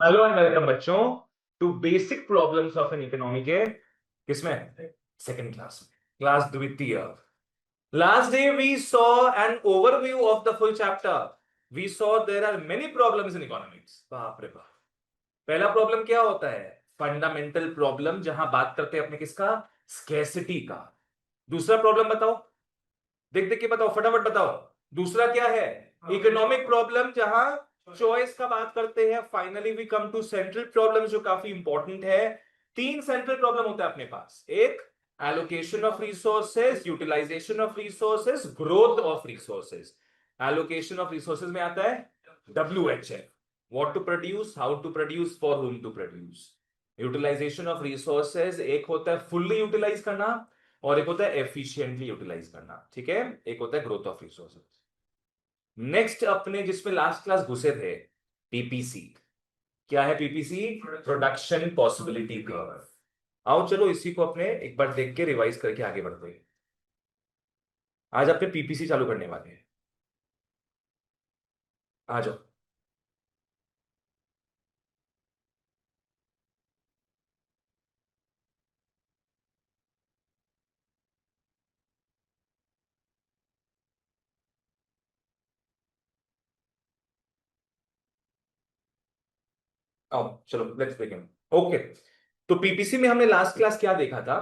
Hello and welcome बच्चों to basic problems of an economy के किसमें सेकंड क्लास में क्लास द्वितीय last day we saw an overview of the full chapter we saw there are many problems in economics. बाप रे बाप। पहला problem क्या होता है? फंडामेंटल प्रॉब्लम, जहां बात करते हैं अपने किसका? स्कैसिटी का। दूसरा प्रॉब्लम बताओ, देख देख के बताओ, फटाफट बताओ। दूसरा क्या है? इकोनॉमिक प्रॉब्लम, जहां चॉइस का बात करते हैं। Finally we come to central problem, जो काफी इंपॉर्टेंट है। तीन सेंट्रल प्रॉब्लम होता है अपने पास। एक allocation of resources, utilization of resources, growth of resources. Allocation of resources में आता है WHF, what to produce, how to produce, for whom to produce. Utilization of resources एक होता है फुल्ली यूटिलाइज करना, और एक होता है एफिशिएंटली यूटिलाइज करना। ठीक है, एक होता है ग्रोथ ऑफ रिसोर्सेज। नेक्स्ट अपने जिसमें लास्ट क्लास घुसे थे, पीपीसी। क्या है पीपीसी? Production possibility curve. आओ चलो इसी को अपने एक बार देख के रिवाइज करके आगे बढ़ते हैं। आज अपने पीपीसी चालू करने वाले हैं। आ जाओ। आओ चलो लेट्स बिगिन। ओके, तो पीपीसी में हमने लास्ट क्लास क्या देखा था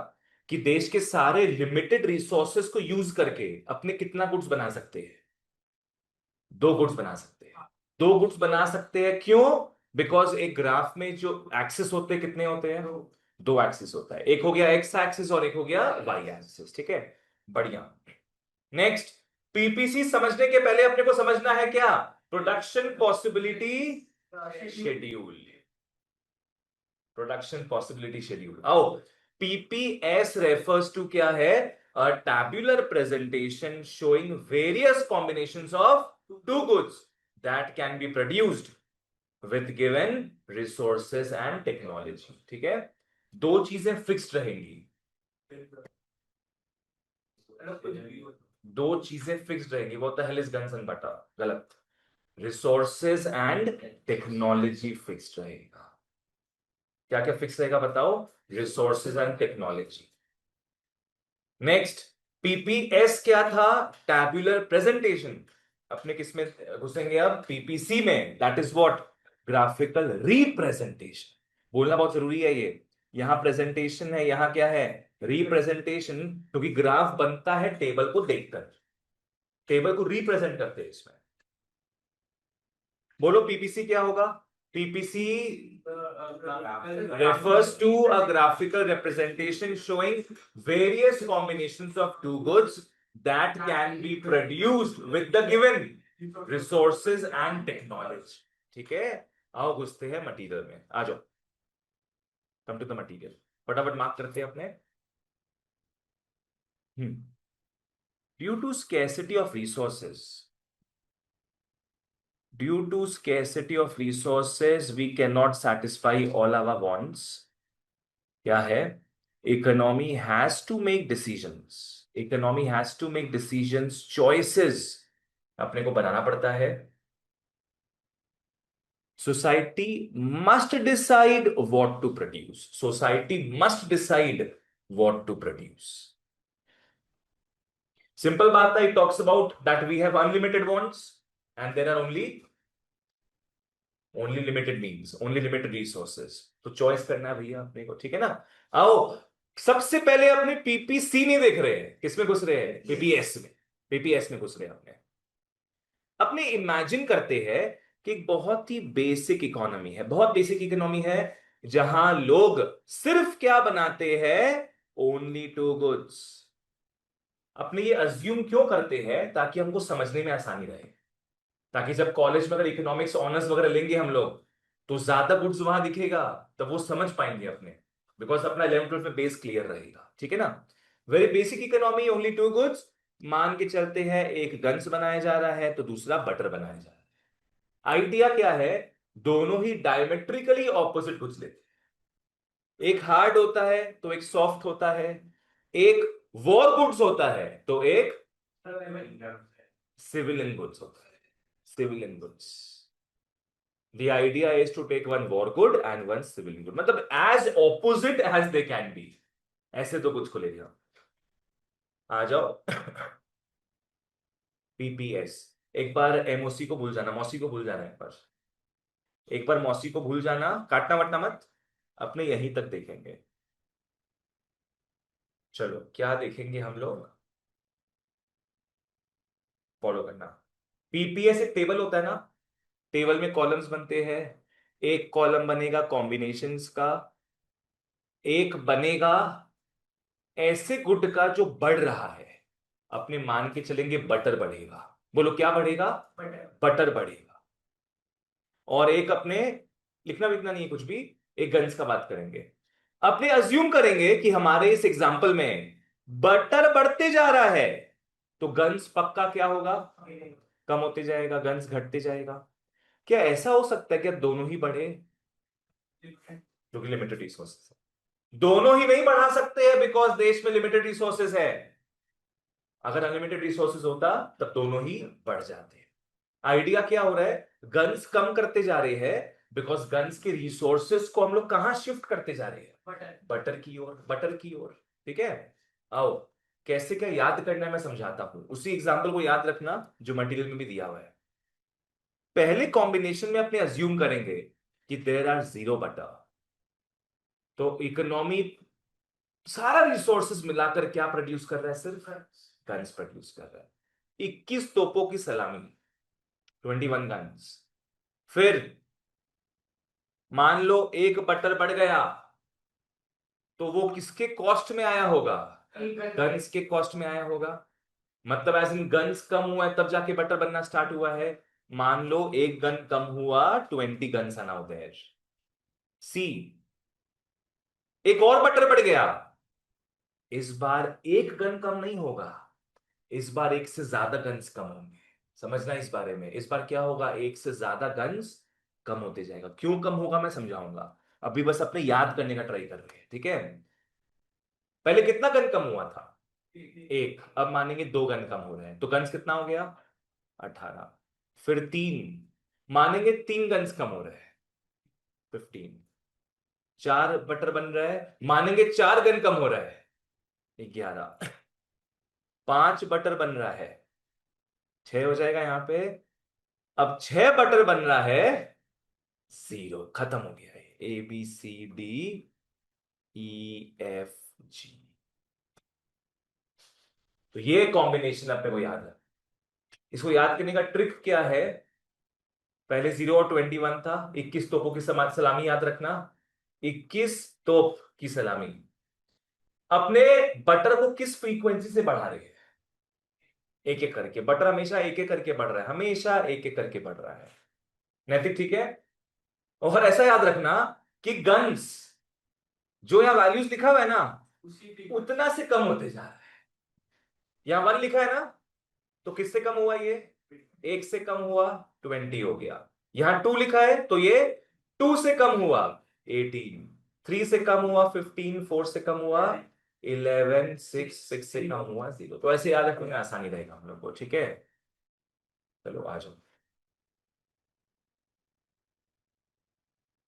कि देश के सारे लिमिटेड रिसोर्सेस को यूज करके अपने कितना गुड्स बना सकते हैं? दो गुड्स बना सकते हैं। दो गुड्स बना सकते हैं क्यों? बिकॉज एक ग्राफ में जो एक्सिस होते हैं कितने होते हैं? दो एक्सिस होता है, एक हो गया एक्स एक्सिस और एक हो गया वाई एक्सिस। ठीक है, बढ़िया। नेक्स्ट, पीपीसी समझने के पहले अपने को समझना है क्या? Production possibility schedule. Production possibility schedule. आओ, पीपीएस रेफर्स टू क्या है? A tabular presentation showing various combinations of two goods that can be produced with given resources and technology. ठीक है, दो चीजें फिक्स्ड रहेंगी। दो चीजें फिक्स्ड रहेंगी, वो होता है हिलिस गंसन बटा। गलत। रिसोर्सेज एंड टेक्नोलॉजी फिक्स्ड रहेगा। क्या क्या फिक्स रहेगा बताओ? Resources and technology. Next, PPS क्या था? Tabular presentation. अपने किस में घुसेंगे अब? पीपीसी में। That is what? Graphical representation. बोलना बहुत जरूरी है ये। यहां प्रेजेंटेशन है, यहां क्या है? रिप्रेजेंटेशन, क्योंकि ग्राफ बनता है टेबल को देखकर। टेबल को रिप्रेजेंट करते हैं इसमें। बोलो पीपीसी क्या होगा? PPC refers to a graphical representation showing various combinations of two goods that can be produced with the given resources and technology. ठीक है, आओ घुसते हैं मटीरियल में। आ जाओ, कम टू द मटीरियल। फटाफट मार्क करते हैं अपने। Due to scarcity of resources, due to scarcity of resources we cannot satisfy all our wants। क्या है? Economy has to make decisions. Economy has to make decisions, choices अपने को बनाना पड़ता है। Society must decide what to produce. Society must decide what to produce. Simple बात है, it talks about that we have unlimited wants and there are only limited means, only limited resources. तो choice करना है भैया अपने को। ठीक है ना? आओ, सबसे पहले अपने पीपीसी नहीं देख रहे हैं, किसमें घुस रहे हैं? पीपीएस में। पीपीएस में घुस रहे हैं अपने। अपने इमेजिन करते हैं कि एक बहुत ही बेसिक इकोनॉमी है, बहुत बेसिक इकोनॉमी है, जहां लोग सिर्फ क्या बनाते हैं? Only two goods. अपने ये अज्यूम क्यों करते हैं? ताकि हमको समझने में आसानी रहे। ताकि जब कॉलेज में अगर इकोनॉमिक्स ऑनर्स वगैरह लेंगे हम लोग, तो ज्यादा गुड्स वहां दिखेगा, तब वो समझ पाएंगे अपने। बिकॉज अपना 11 12 में बेस क्लियर रहेगा। ठीक है ना? Very basic economy, only two goods. मान के चलते हैं एक गन्स बनाया जा रहा है तो दूसरा बटर बनाया जा रहा है। आइडिया क्या है? दोनों ही डायमेट्रिकली ऑपोजिट गुड्स लेते हैं। एक हार्ड होता है तो एक सॉफ्ट होता है। एक वॉर गुड्स होता है तो एक सिविलियन गुड्स होता है। Civilian goods. The idea is to take one war good and one civil good, मतलब as opposite as they can be, ऐसे तो कुछ खुलेगा। आ जाओ। पीपीएस। एक बार एमओसी को भूल जाना, मौसी को भूल जाना, एक बार मौसी को भूल जाना, काटना वटना मत, अपने यहीं तक देखेंगे। चलो क्या देखेंगे हम लोग, फॉलो करना। पीपीएस एक टेबल होता है ना, टेबल में कॉलम्स बनते हैं। एक कॉलम बनेगा कॉम्बिनेशंस का, एक बनेगा ऐसे गुड का जो बढ़ रहा है, अपने मान के चलेंगे बटर बढ़ेगा। बोलो क्या बढ़ेगा? बटर बढ़ेगा। और एक अपने, लिखना विखना नहीं है कुछ भी, एक गन्स का बात करेंगे। अपने अज्यूम करेंगे कि हमारे इस एग्जाम्पल में बटर बढ़ते जा रहा है, तो गन्स पक्का क्या होगा? कम होते जाएगा, गन्स घटते जाएगा। क्या ऐसा हो सकता है कि दोनों ही बढ़े? क्योंकि लिमिटेड रिसोर्सेस है, दोनों ही नहीं बढ़ा सकते हैं बिकॉज देश में लिमिटेड रिसोर्सेज है। अगर अनलिमिटेड रिसोर्सेज होता तब दोनों ही बढ़ जाते। आइडिया क्या हो रहा है? गन्स कम करते जा रहे हैं बिकॉज गन्स के रिसोर्सेस को हम लोग कहां शिफ्ट करते जा रहे हैं? बटर की ओर, बटर की ओर। ठीक है, आओ कैसे क्या याद करना है मैं समझाता हूं, उसी एग्जांपल को याद रखना जो मटेरियल में भी दिया हुआ है। पहले कॉम्बिनेशन में अपने अज्यूम करेंगे कि देयर आर जीरो बटर, तो इकोनॉमी सारा रिसोर्सेस मिलाकर क्या प्रोड्यूस कर रहा है? सिर्फ गन्स प्रोड्यूस कर रहा है। 21 तोपों की सलामी, 21 गन्स। फिर मान लो एक बटर बढ़ गया, तो वो किसके कॉस्ट में आया होगा? गन्स के कॉस्ट में आया होगा। मतलब एज इन गन्स कम हुआ है तब जाके बटर बनना स्टार्ट हुआ है। मान लो एक गन कम हुआ, 20 गन्स आना होता है। सी, एक और बटर बढ़ गया, इस बार एक गन कम नहीं होगा, इस बार एक से ज्यादा गन्स कम होंगे। समझना इस बारे में, इस बार क्या होगा? एक से ज्यादा गन्स कम होते जाएगा। क्यों कम होगा मैं समझाऊंगा, अभी बस अपने याद करने का ट्राई कर रहे हैं। ठीक है, पहले कितना गन कम हुआ था? एक। अब मानेंगे दो गन कम हो रहे हैं, तो गन्स कितना हो गया? 18। फिर तीन, मानेंगे तीन गन्स कम हो रहे हैं, 15। चार बटर बन रहा है, मानेंगे चार गन कम हो रहा है, 11। पांच बटर बन रहा है, 6 हो जाएगा यहां पे। अब 6 बटर बन रहा है, 0, खत्म हो गया है। ABCDEFG। तो ये कॉम्बिनेशन अपने को याद है। इसको याद करने का ट्रिक क्या है? पहले 0 और 21 था, 21 तोपों की सलामी याद रखना। 21 तोप की सलामी अपने बटर को किस फ्रीक्वेंसी से बढ़ा रहे हैं? एक एक करके। बटर हमेशा एक एक करके बढ़ रहा है, हमेशा एक एक करके बढ़ रहा है। नैतिक ठीक है। और ऐसा याद रखना कि गन्स जो यहां वैल्यूज लिखा हुआ है ना, उतना से कम होते जा रहा है। यहां 1 लिखा है ना, तो किससे कम हुआ ये? एक से कम हुआ, 20 हो गया। यहां 2 लिखा है तो ये 2 से कम हुआ, 18। 3 से कम हुआ, 15। 4 से कम हुआ, 11। 6 से कम हुआ, 0। तो ऐसे याद रखने में आसानी रहेगा हम लोग को। ठीक है, चलो आ जाओ।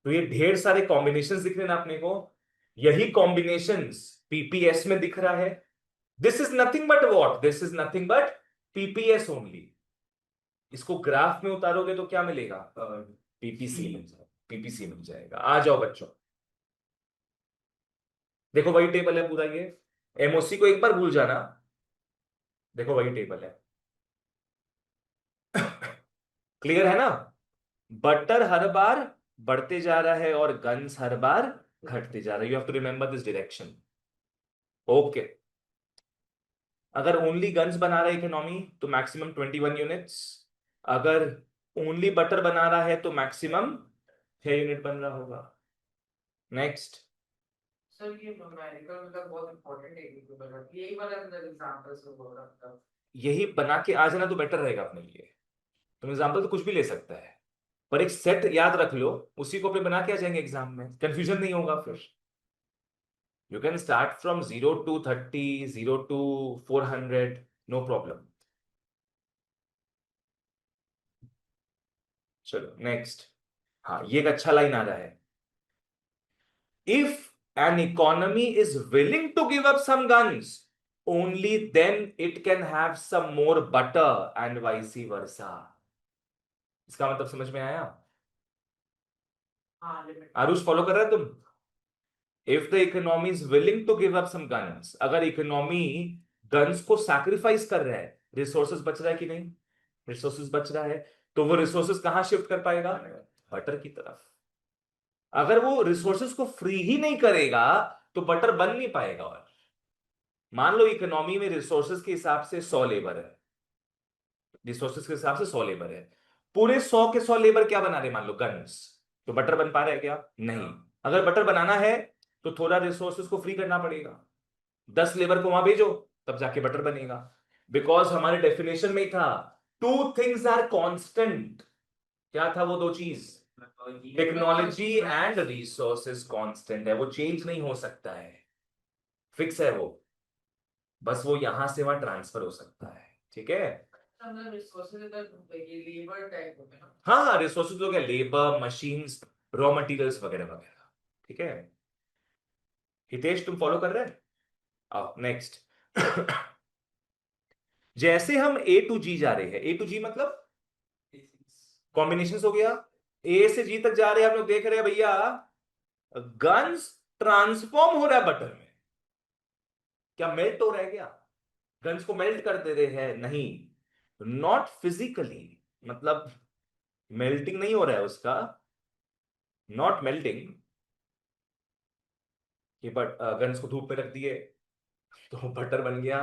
तो ये ढेर सारे कॉम्बिनेशंस दिख रहे हैं ना अपने को, यही कॉम्बिनेशंस पीपीएस में दिख रहा है। This is nothing but what? This is nothing but PPS only. इसको ग्राफ में उतारोगे तो क्या मिलेगा? पीपीसी मिल जाएगा, पीपीसी मिल जाएगा। आ जाओ बच्चों, देखो वही टेबल है पूरा ये। एमओसी को एक बार भूल जाना, देखो वही टेबल है। क्लियर है ना? बटर हर बार बढ़ते जा रहा है और गन्स हर बार घटते जा रहा है। You have to remember this direction. Okay, अगर ओनली गन्स बना रहा है इकोनॉमी तो मैक्सिमम 21 यूनिट्स। अगर ओनली बटर बना रहा है तो मैक्सिमम 6 यूनिट बन रहा होगा। नेक्स्ट। सर ये न्यूमेरिकल मतलब बहुत इंपॉर्टेंट है, यही वाला मतलब एग्जांपल से बोल रहा था। यही बना के आ जाना तो बेटर रहेगा अपने लिए। तुम एग्जाम्पल तो कुछ भी ले सकता है, पर एक सेट याद रख लो, उसी को अपने बना के आ जाएंगे एग्जाम में, कंफ्यूजन नहीं होगा फिर। You can start from 0 to 30, 0 to 400, no problem. चलो नेक्स्ट। हाँ, ये एक अच्छा लाइन आ रहा है। If an economy is willing to give up some guns, only then it can have some more butter and vice versa. इसका मतलब समझ में आया? हाँ लिमिट। आरुष, फॉलो कर रहे हो तुम? If the economy is willing to give up some guns, अगर इकोनॉमी गन्स को सैक्रिफाइस कर रहा है, रिसोर्सेज बच रहा है कि नहीं? रिसोर्सेज बच रहा है, तो वो रिसोर्सेज कहां शिफ्ट कर पाएगा? बटर की तरफ। अगर वो रिसोर्सेज को फ्री ही नहीं करेगा तो बटर बन नहीं पाएगा। और मान लो इकोनॉमी में रिसोर्सेज के हिसाब से 100 लेबर है, रिसोर्सेज के हिसाब से 100 लेबर है, पूरे 100 के 100 लेबर क्या बना रहे, मान लो गन्स, तो बटर बन पा रहा है क्या? नहीं। अगर बटर बनाना है तो थोड़ा रिसोर्सेज को फ्री करना पड़ेगा, 10 लेबर को वहां भेजो, तब जाके बटर बनेगा। बिकॉज हमारे डेफिनेशन में ही था, टू थिंग्स आर कांस्टेंट। क्या था वो दो चीज? टेक्नोलॉजी एंड रिसोर्सेज कांस्टेंट है, वो चेंज नहीं हो सकता है, फिक्स है वो, बस वो यहां से वहां ट्रांसफर हो सकता है। ठीक है? मतलब रिसोर्सेज इधर ये लेबर टाइप होते हैं ना। हाँ हाँ, रिसोर्सेज हो गया लेबर, मशीन्स, रॉ मटेरियल्स वगैरह वगैरह। ठीक है? हितेश, तुम फॉलो कर रहे हैं? आओ नेक्स्ट। जैसे हम ए टू जी जा रहे हैं, ए टू जी मतलब कॉम्बिनेशन हो गया, ए से जी तक जा रहे हैं, हम लोग देख रहे हैं भैया गन्स ट्रांसफॉर्म हो रहा है बटर में। क्या मेल्ट हो रहा है क्या? गन्स को मेल्ट कर दे रहे हैं? नहीं, नॉट फिजिकली, मतलब मेल्टिंग नहीं हो रहा है उसका, नॉट मेल्टिंग। ये बट गन्स को धूप में रख दिए तो बटर बन गया,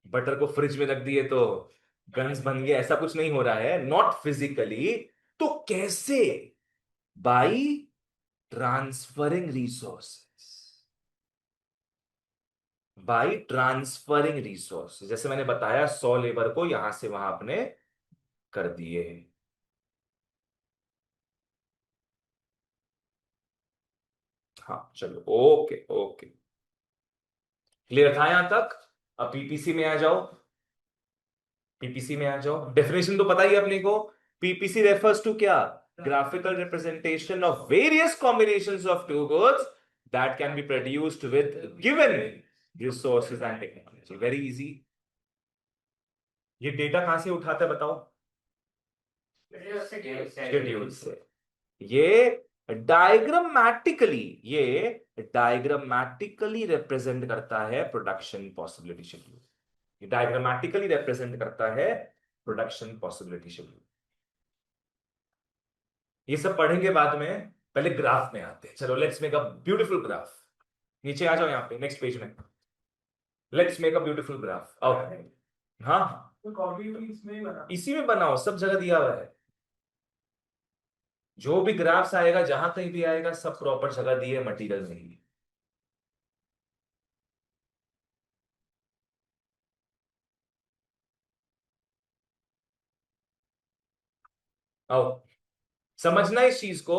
बटर को फ्रिज में रख दिए तो गन्स बन गया, ऐसा कुछ नहीं हो रहा है, नॉट फिजिकली। तो कैसे? By transferring resources, by transferring resource. जैसे मैंने बताया 100 लेबर को यहां से वहां अपने कर दिए। हाँ चलो, ओके ओके, क्लियर था यहां तक? अब पीपीसी में आ जाओ, पीपीसी में आ जाओ। डेफिनेशन तो पता ही है अपने को, पीपीसी रेफर्स टू क्या? Graphical representation of various combinations of two goods that can be produced with given resources and technology. Very easy. ये डेटा कहां से उठाता है बताओ? शेड्यूल से। ये डायग्रामेटिकली, ये डायग्रामेटिकली रिप्रेजेंट करता है प्रोडक्शन पॉसिबिलिटी शेड्यूल। ये डायग्रामेटिकली रिप्रेजेंट करता है प्रोडक्शन पॉसिबिलिटी शेड्यूल। ये सब पढ़ेंगे बाद में, पहले ग्राफ में आते हैं। चलो, let's make a beautiful graph. नीचे आ जाओ, यहाँ पे नेक्स्ट पेज में, let's make a beautiful graph. आओ। हाँ, तो कॉपी भी इसमें ही बना। इसी में बनाओ, सब जगह दिया हुआ है। जो भी ग्राफ्स आएगा, जहां कहीं भी आएगा, सब प्रॉपर जगह दी है, मटीरियल नहीं है। आओ, समझना इस चीज को।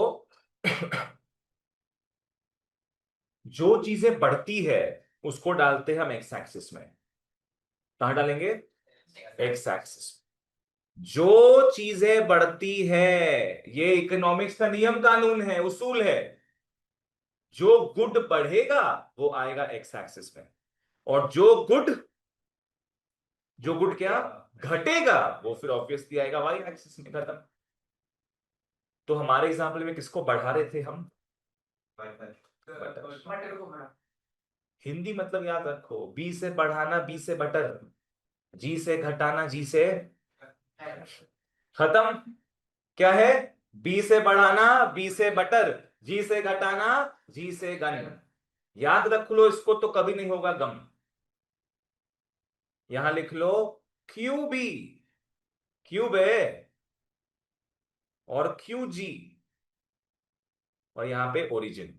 जो चीजें बढ़ती है उसको डालते हैं हम एक्स एक्सिस में। कहां डालेंगे? X axis. जो चीजें बढ़ती है, ये इकोनॉमिक्स का नियम कानून है, उसूल है। जो गुड बढ़ेगा वो आएगा एक्स एक्सिस में, और जो गुड क्या घटेगा वो फिर ऑब्वियसली आएगा वाई एक्सिस में। खत्म। तो हमारे एग्जाम्पल में किसको बढ़ा रहे थे हम? बटर को बना। हिंदी मतलब याद रखो, बी से बढ़ाना बी से बटर, जी से घटाना जी से खत्म। क्या है? बी से बढ़ाना बी से बटर, जी से घटाना जी से गन। याद रख लो इसको, तो कभी नहीं होगा गम। यहां लिख लो क्यूबी, क्यूब है, और क्यूजी, और यहां पे ओरिजिन।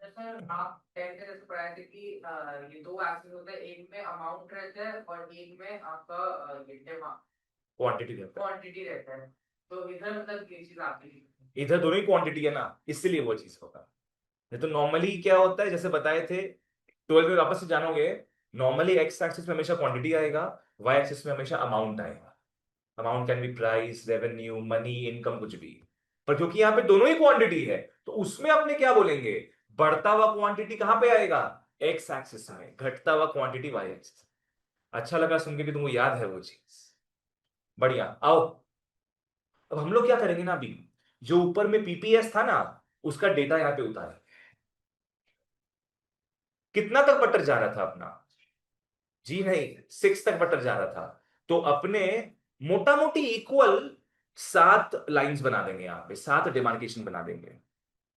सर आप 10th में जैसे पढ़ाए थे कि ये दो एक्सिस होते हैं, एक में अमाउंट रहता है और एक में आपका ये डिमांड क्वांटिटी रहता क्वांटिटी रहता है। तो इधर मतलब ये चीज आती है। है, इधर दोनों ही क्वांटिटी है ना, इसलिए वो चीज होगा। नहीं तो नॉर्मली क्या होता है, जैसे बताए थे 12 में वापस से जानोगे, नॉर्मली एक्स एक्सिस में हमेशा क्वांटिटी आएगा, वाई एक्सिस में हमेशा अमाउंट आएगा। Amount can be price, revenue, money, income, कुछ भी। पर क्योंकि यहाँ पे दोनों ही क्वांटिटी है तो उसमें अपने क्या बोलेंगे, बढ़ता हुआ क्वांटिटी कहां पे आएगा, एक्स एक्सिस में, घटता हुआ क्वांटिटी वाई एक्सिस। अच्छा लगा सुन के कि तुमको याद है वो चीज। बढ़िया, आओ अब हम लोग क्या करेंगे ना, अभी जो ऊपर में पीपीएस था ना उसका डेटा यहाँ पे उतारे। कितना तक बटर जा रहा था अपना, जी नहीं 6 तक बटर जा रहा था। तो अपने मोटा मोटी इक्वल 7 लाइंस बना देंगे, यहाँ पे 7 डिमार्केशन बना देंगे।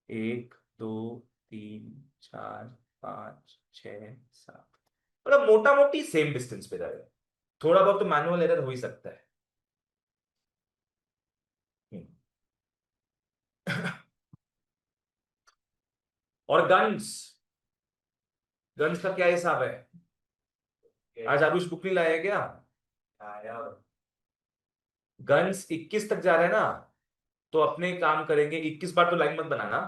1 2 3 4 5 6 7, मतलब मोटा मोटी सेम डिस्टेंस पे रहेगा। थोड़ा बहुत तो मैनुअल एरर हो ही सकता है। हम्म। और गन्स, गन्स का क्या हिसाब है, आज आरुष बुक नहीं लाया क्या, गन्स 21 तक जा रहा है ना, तो अपने काम करेंगे 21 बार तो लाइन मत बनाना,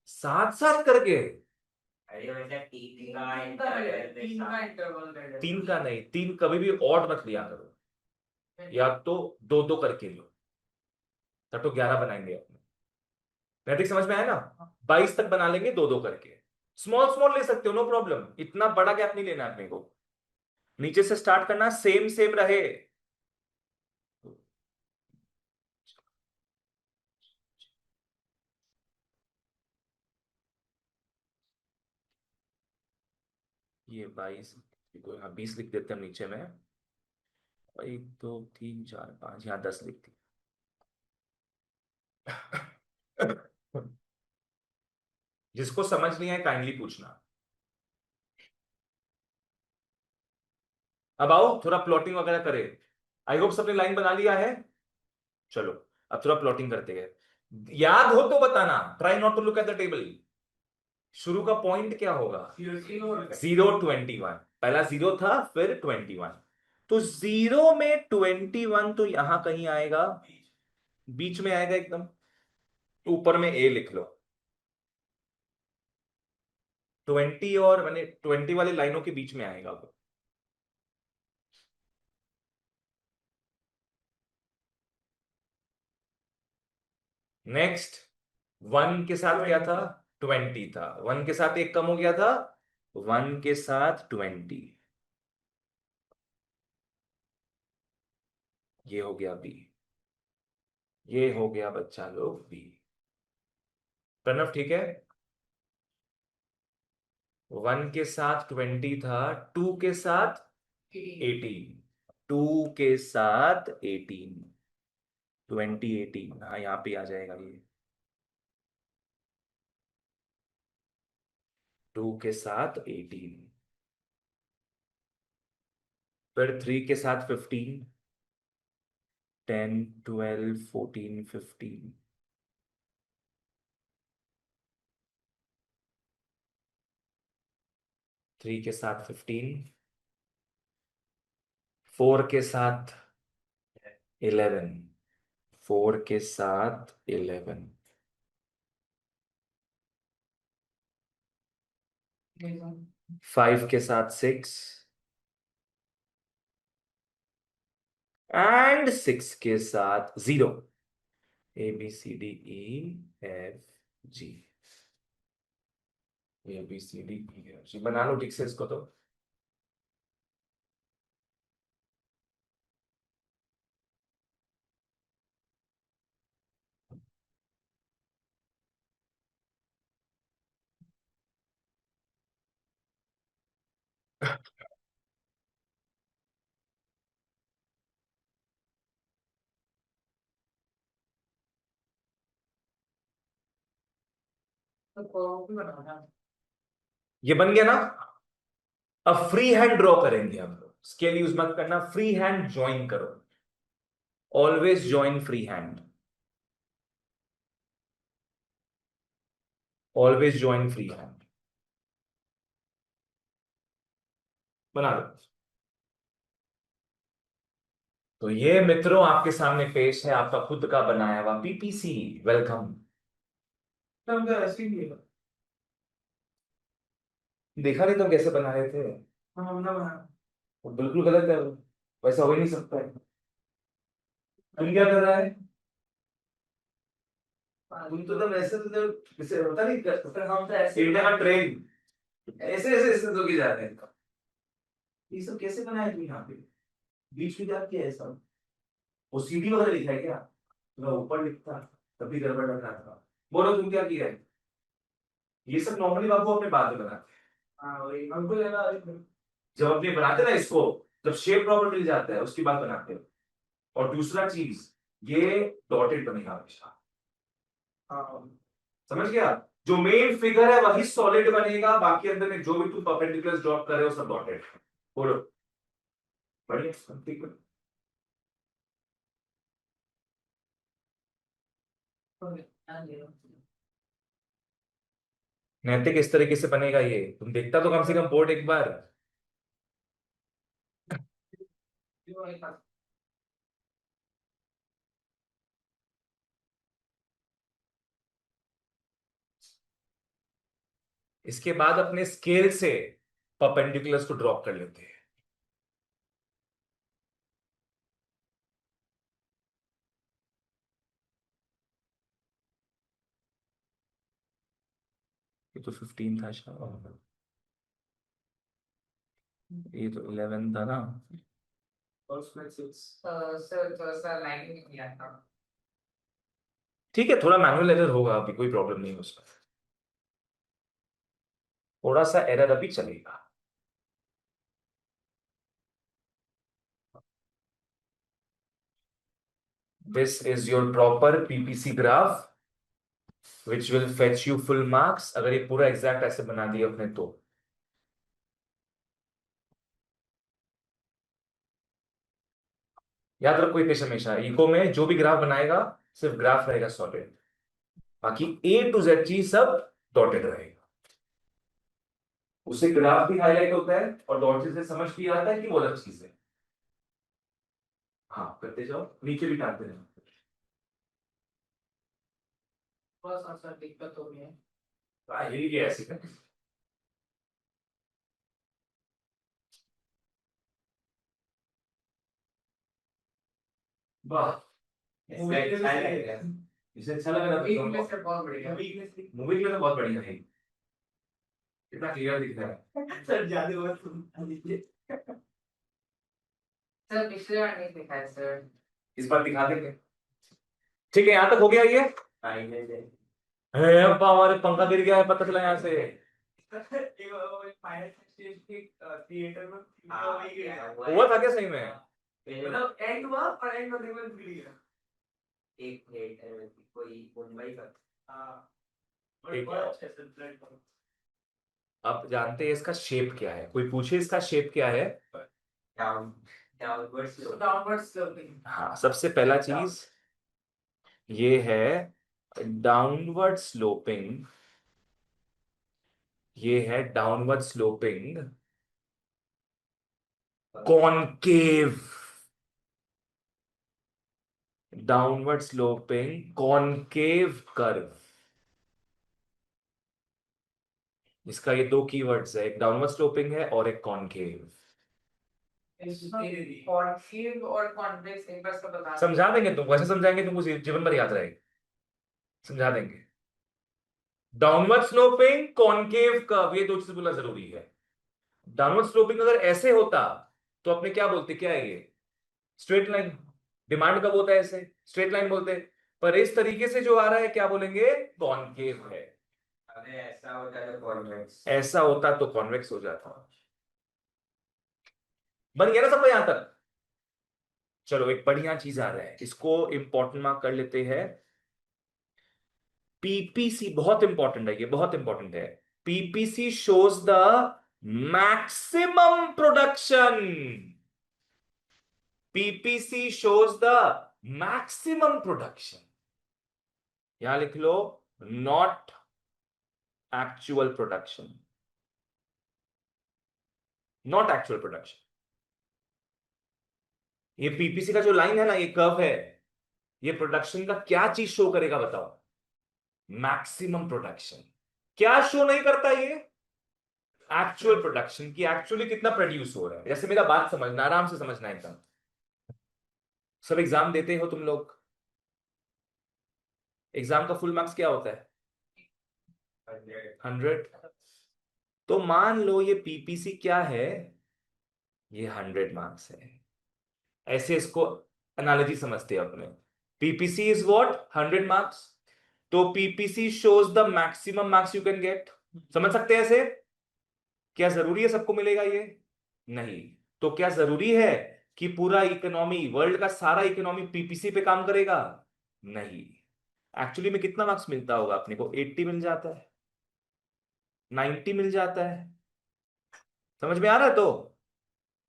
7 7 करके। अरे वैसे तीन का इंटरवल दे दे। 3 का नहीं, 3 कभी भी ऑड मत लिया करो, या तो 2 2 करके लो, तब तो 11 बनाएंगे अपने। मैट्रिक समझ में आया ना, 22 तक बना लेंगे 2 2 करके। स्मॉल स्मॉल ले सकते हो, नो प्रॉब्लम, इतना बड़ा गैप नहीं लेना अपने को। नीचे से स्टार्ट करना, सेम सेम रहे। ये 22, तो यहाँ 20 लिख देते हैं नीचे में। 1 2 3 4 5, यहाँ 10 लिख दी। जिसको समझ नहीं आए काइंडली पूछना। अब आओ थोड़ा प्लॉटिंग वगैरह करें। आई होप सबने लाइन बना लिया है। चलो अब थोड़ा प्लॉटिंग करते हैं, याद हो तो बताना, try not to look at the table. शुरू का पॉइंट क्या होगा, 0 21, पहला 0 था फिर 21, तो 0 में 21 तो यहां कहीं आएगा, बीच में आएगा एकदम, ऊपर में ए लिख लो। 20 और मैंने 20 वाली लाइनों के बीच में आएगा वो। नेक्स्ट 1 के साथ क्या था, 20 था, 1 के साथ एक कम हो गया था, 1 के साथ 20, ये हो गया बी, ये हो गया बच्चा लोग बी। प्रणव ठीक है, 1 के साथ 20 था, 2 के साथ 18, 2 के साथ 18, 20 18, हाँ यहाँ पे आ जाएगा ये, 2 के साथ 18, फिर 3 के साथ 15, 10 12 14 15, 3 के साथ 15, 4 के साथ 11, 4 के साथ 11, 5 के साथ 6, एंड 6 के साथ 0, A B C D E F G, A B C D E F G बना लो ठीक से इसको तो। तो कर्व भी बनाना। ये बन गया ना, अब फ्री हैंड ड्रॉ करेंगे, अब स्केल यूज मत करना, फ्री हैंड ज्वाइन करो, always join free hand, always join free hand, बना लो। तो ये मित्रों आपके सामने पेश है आपका खुद का बनाया हुआ पीपीसी, वेलकम। तो ऐसे ही है। देखा नहीं तुम कैसे बना रहे थे, हम ना बना। वो बिल्कुल गलत है वो, वैसा हो ही नहीं सकता है। तुम क्या कर रहा है? तुम तो वैसे तो जैसे होता नहीं, फिर हम तो ऐसे इंडिया का ट्रेन ऐसे ऐसे ऐसे तो के जाते हैं। ये सब कैसे बनाया तुम यहाँ पे? बीच में क्या किया है सब? वो सीडी वगैरह लिखा है क्या? थोड़ा ऊपर लिखता तभी गड़बड़ लग रहा था। बोलो तुम क्या किया है? ये सब नॉर्मली बाबू अपने बाद में बनाते हैं। हाँ वही हमको लगा जब अपने बनाते ना इसको, जब शेप प्रॉपर मिल जाता है उसके बाद बनाते हैं। और दूसरा चीज, ये डॉटेड बनेगा हमेशा। हाँ समझ गया? जो मेन फिगर है वही सॉलिड बनेगा, बाकी अंदर में जो भी तुम परपेंडिकुलर ड्रॉप कर रहे हो सब डॉटेड। बोलो। बढ़िया ठीक है। नैतिक इस तरीके से बनेगा ये, तुम देखता तो कम से कम बोर्ड एक बार। इसके बाद अपने स्केल से परपेंडिकुलर्स को ड्रॉप कर लेते हैं। ये तो 15 था शायद, ये तो 11 था ना। और उसमें 6। सर थोड़ा सा लाइन में नहीं आता। ठीक है, थोड़ा मैनुअल एरर होगा, अभी कोई प्रॉब्लम नहीं है उसमें, थोड़ा सा एरर अभी चलेगा। This is your proper PPC graph which will fetch you full marks, अगर ये पूरा एग्जैक्ट ऐसे बना दिया अपने तो। याद रखो एक हमेशा इको में जो भी ग्राफ बनाएगा सिर्फ ग्राफ रहेगा सॉलिड, बाकी ए टू जेड चीज सब डॉटेड रहेगा। उसे ग्राफ भी हाईलाइट होता है और डॉटेड से समझ भी आता है कि वो अलग चीज है। हाँ करते जाओ, नीचे भी टालते जाओ। बस सर दिक्कत हो गई है। यही कि ऐसे कर। वाह, इसे अच्छा लगा मूवी में से बहुत बढ़िया। मूवी के लिए तो बहुत बढ़िया है, कितना क्लियर दिख रहा है। सर ज्यादा बहुत सर पिछले बार नहीं दिखा है सर। इस बार दिखा देंगे। ठीक है, यहाँ तक हो गया ये। अब्बा हमारे पंखा गिर गया है, पता चला यहाँ से। थिएटर में हुआ था क्या सही में? मतलब एंड हुआ और एंड होने के बाद गिर गया। एक थिएटर कोई मुंबई का। हाँ अब जानते हैं इसका शेप क्या है? कोई पूछे इसका शेप क्या है? Down downward sloping. हाँ, सबसे पहला चीज ये है डाउनवर्ड स्लोपिंग। ये है downward sloping concave, downward sloping concave curve. इसका ये दो कीवर्ड्स है, एक डाउनवर्ड स्लोपिंग है और एक कॉनकेव। कॉन्केव और कॉन्वेक्स एक बार सब बता। समझा देंगे, तुम वैसे समझाएंगे तुमको जीवन भर याद रहेगा, समझा देंगे। डाउनवर्ड स्लोपिंग कॉनकेव कर्व, ये दो चीज बोलना जरूरी है। डाउनवर्ड स्लोपिंग अगर ऐसे होता तो अपने क्या बोलते, क्या है ये? Straight line. डिमांड कब होता है ऐसे? स्ट्रेट लाइन बोलते हैं। पर इस तरीके से जो आ रहा है क्या बोलेंगे? कॉनकेव है। अरे ऐसा होता है तो कॉन्वेक्स। ऐसा होता तो कॉन्वेक्स हो जाता। बन गया ना सबको यहां तक? चलो एक बढ़िया चीज आ रहा है, इसको इंपॉर्टेंट मार्क कर लेते हैं। पीपीसी बहुत इंपॉर्टेंट है, ये बहुत इंपॉर्टेंट है। PPC shows the maximum production. PPC shows the maximum production. यहां लिख लो, not actual production, not actual production. ये पीपीसी का जो लाइन है ना, ये कर्व है, ये प्रोडक्शन का क्या चीज शो करेगा बताओ? Maximum production. क्या शो नहीं करता ये? एक्चुअल प्रोडक्शन की एक्चुअली कितना प्रोड्यूस हो रहा है। जैसे मेरा बात समझना, आराम से समझना एकदम। सब एग्जाम देते हो तुम लोग, एग्जाम का फुल मार्क्स क्या होता है? 100। तो मान लो ये पीपीसी क्या है, ये 100 मार्क्स है। ऐसे इसको एनालॉजी समझते हैं अपने। PPC is what? 100 मार्क्स। तो PPC shows the maximum marks you can get. समझ सकते हैं ऐसे? क्या जरूरी है सबको मिलेगा ये? नहीं। तो क्या जरूरी है कि पूरा इकोनॉमी, वर्ल्ड का सारा इकोनॉमी पीपीसी पे काम करेगा? नहीं। एक्चुअली में कितना मार्क्स मिलता होगा अपने को? 80 मिल जाता है, 90 मिल जाता है। समझ में आ रहा है? तो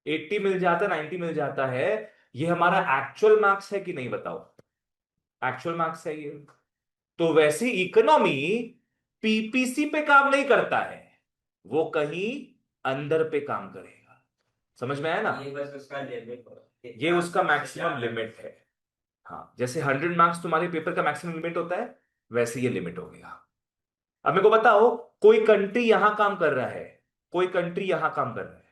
80 मिल जाता है, 90 मिल जाता है। ये हमारा एक्चुअल मार्क्स है कि नहीं बताओ? एक्चुअल मार्क्स है ये। तो वैसे इकोनॉमी पीपीसी पे काम नहीं करता है, वो कहीं अंदर पे काम करेगा। समझ में आया ना? ये बस उसका लिमिट ये उसका मैक्सिमम लिमिट है। हाँ, जैसे 100 मार्क्स तुम्हारे पेपर का मैक्सिमम लिमिट होता है, वैसे ये लिमिट हो गया। अब मेरे को बताओ, कोई कंट्री यहां काम कर रहा है, कोई कंट्री यहां काम कर रहा है,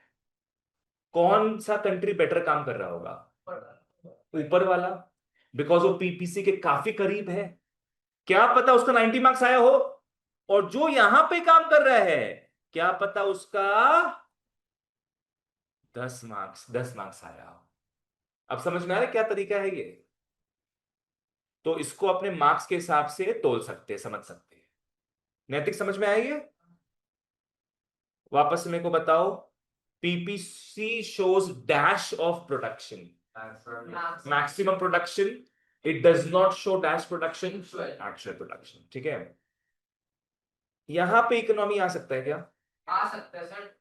कौन सा कंट्री बेटर काम कर रहा होगा? ऊपर वाला। बिकॉज वो पीपीसी के काफी करीब है। क्या पता उसका 90 मार्क्स आया हो, और जो यहां पे काम कर रहा है, क्या पता उसका 10 मार्क्स आया हो। अब समझ में आ रहा है क्या तरीका है ये? तो इसको अपने मार्क्स के हिसाब से तोल सकते हैं, समझ सकते हैं। नैतिक समझ में आएगी? वापस से मेरे को बताओ, PPC shows dash of production, maximum production. It does not show dash production, actual production. ठीक है? यहां पे इकोनॉमी आ सकता है क्या? आ सकता है सर,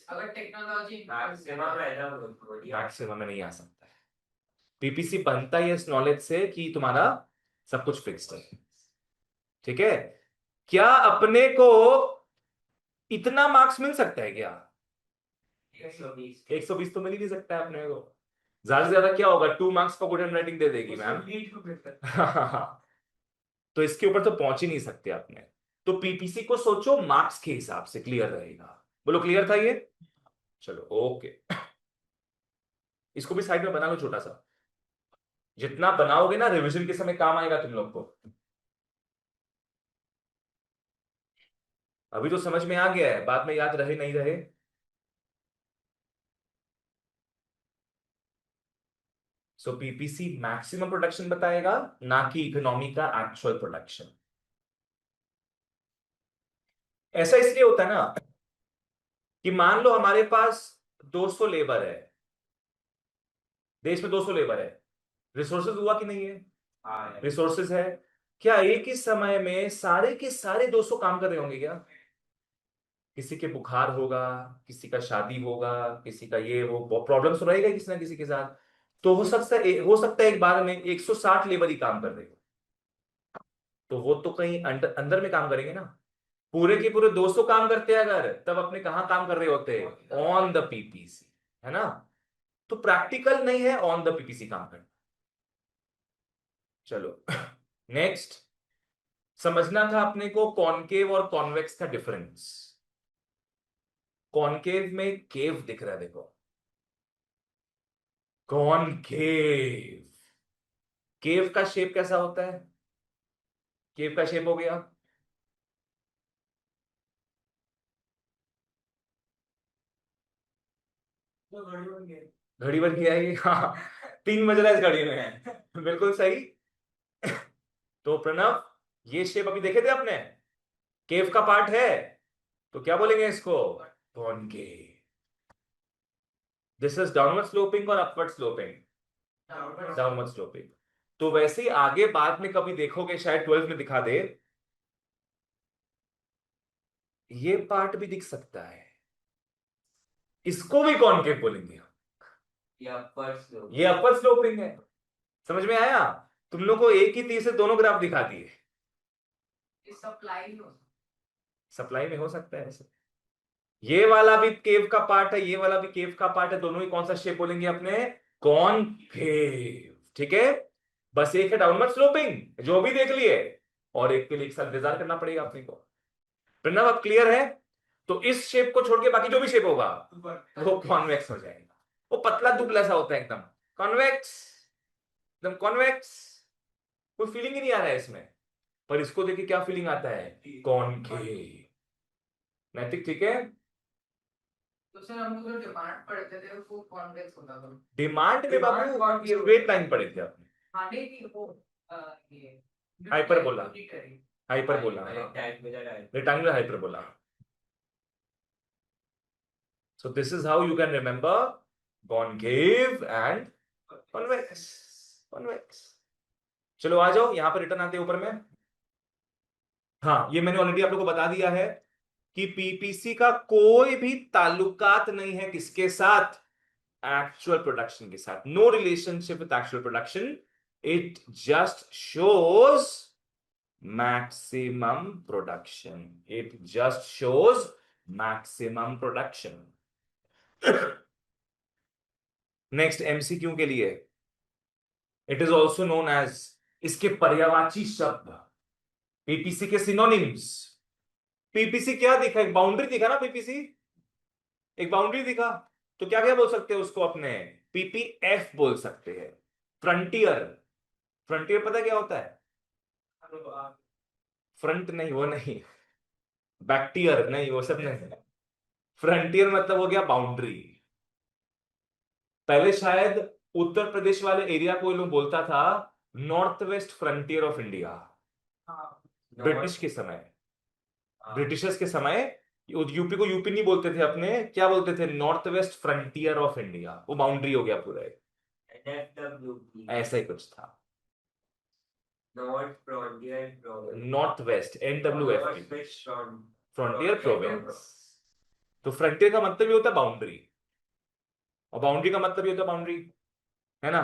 अगर टेक्नोलॉजी मैक्सिमम में नहीं आ सकता है। पीपीसी बनता ही इस नॉलेज से कि तुम्हारा सब कुछ फिक्स्ड है। ठीक है? क्या अपने को इतना मार्क्स मिल सकता है क्या? 120 तो मिल ही नहीं सकता है अपने को। ज्यादा से ज्यादा क्या होगा? 2 मार्क्स का गुड हैंड राइटिंग दे देगी मैम। तो इसके ऊपर तो पहुंच ही नहीं सकते आपने। तो पीपीसी को सोचो मार्क्स के हिसाब से, क्लियर रहेगा। बोलो क्लियर था ये? चलो ओके। इसको भी साइड में बना लो छोटा सा। जितना बनाओगे ना, रिवीजन के समय काम आएगा तुम लोग को। अभी तो समझ में आ गया है, बाद में याद रहे नहीं रहे। सो पीपीसी मैक्सिमम प्रोडक्शन बताएगा, ना कि इकोनॉमी का एक्चुअल प्रोडक्शन। ऐसा इसलिए होता है ना कि मान लो हमारे पास 200 लेबर है, देश में 200 लेबर है। रिसोर्सेज हुआ कि नहीं है? रिसोर्सेज है। क्या एक ही समय में सारे के सारे 200 काम कर रहे होंगे क्या? किसी के बुखार होगा, किसी का शादी होगा, किसी का ये वो प्रॉब्लम्स रहेगा किसी ना किसी के साथ। तो हो सकता है एक बार में 160 लेबर ही काम कर रहे हो। तो वो तो कहीं अंदर अंदर में काम करेंगे ना। पूरे के पूरे 200 काम करते हैं अगर, तब अपने कहाँ काम कर रहे होते हैं? On the PPC. है ना? तो प्रैक्टिकल नहीं है ऑन द पीपीसी काम करना। चलो नेक्स्ट। समझना था अपने को कॉनकेव और कॉन्वेक्स का डिफरेंस। कॉनकेव में केव दिख रहा है, देखो। कॉनकेव, केव का शेप कैसा होता है? केव का शेप हो गया, घड़ी बन के आएगी। हाँ, 3 बज रहा है इस घड़ी में। बिल्कुल सही। तो प्रणव, ये शेप अभी देखे थे आपने, केव का पार्ट है। तो क्या बोलेंगे इसको? Concave. This is downward sloping और अपवर्ड स्लोपिंग? Downward sloping. तो वैसे ही आगे बाद में कभी देखोगे, शायद 12th में दिखा दे, ये पार्ट भी दिख सकता है। इसको भी कॉनकेव बोलेंगे। ये अपर स्लोपिंग है। समझ में आया? तुम लोग को एक ही तीर से दोनों ग्राफ दिखा दिए। सप्लाई में हो सकता है ऐसे। ये वाला भी केव का पार्ट है, ये वाला भी केव का पार्ट है, दोनों ही कौन सा शेप बोलेंगे अपने? कॉनकेव। ठीक है? बस एक है डाउनवर्ड स्लोपिंग, जो भी देख लिए, और एक के लिए एक साथ इंतजार करना पड़ेगा अपने को। प्रणव अब क्लियर है? तो इस शेप को छोड़ के बाकी जो भी शेप होगा वो कॉन्वेक्स हो जाएगा। वो पतला दुबला सा होता है एकदम। कॉन्वेक्स, एकदम कॉन्वेक्स, कोई फीलिंग ही नहीं आ रहा है इसमें। पर इसको देखिए क्या फीलिंग आता है, कॉनकेव। नैतिक ठीक है। तो सर हमको जो डिमांड पढ़ते थे वो कॉन्वेक्स होता था। डिमांड में Demand बाबू concave स्ट्रेट लाइन पढ़े थे आपने, हाँ नहीं वो ये hyperbola, unitary। Hyperbola, rectangular hyperbola. So this is how you can remember concave and convex, convex। चलो आ जाओ यहां पर रिटर्न आते हैं ऊपर में। हाँ ये मैंने ऑलरेडी आप लोगों को बता दिया है कि पीपीसी का कोई भी ताल्लुकात नहीं है किसके साथ, एक्चुअल प्रोडक्शन के साथ। No relationship with actual production, it just shows maximum production, it just shows maximum production. Next MCQ के लिए, it is also known as, इसके पर्यायवाची शब्द पीपीसी के सिनोनिम्स। पीपीसी क्या दिखा, एक बाउंड्री दिखा ना पीपीसी, एक बाउंड्री दिखा, तो क्या क्या बोल सकते हैं उसको अपने, पीपीएफ बोल सकते हैं। फ्रंटियर, फ्रंटियर पता क्या होता है, फ्रंट नहीं वो नहीं, बैक्टियर नहीं वो सब नहीं, फ्रंटियर मतलब हो गया बाउंड्री। पहले शायद उत्तर प्रदेश वाले एरिया को लोग बोलता था north west frontier of India, British के समय, ब्रिटिशर्स के समय यूपी को यूपी नहीं बोलते थे अपने, क्या बोलते थे, north west frontier of India, वो बाउंड्री हो गया पूरा एक, ऐसा ही कुछ था। North west NWF, frontier province. तो फ्रंटियर का मतलब ये होता है बाउंड्री, और बाउंड्री का मतलब ये होता है बाउंड्री, है ना।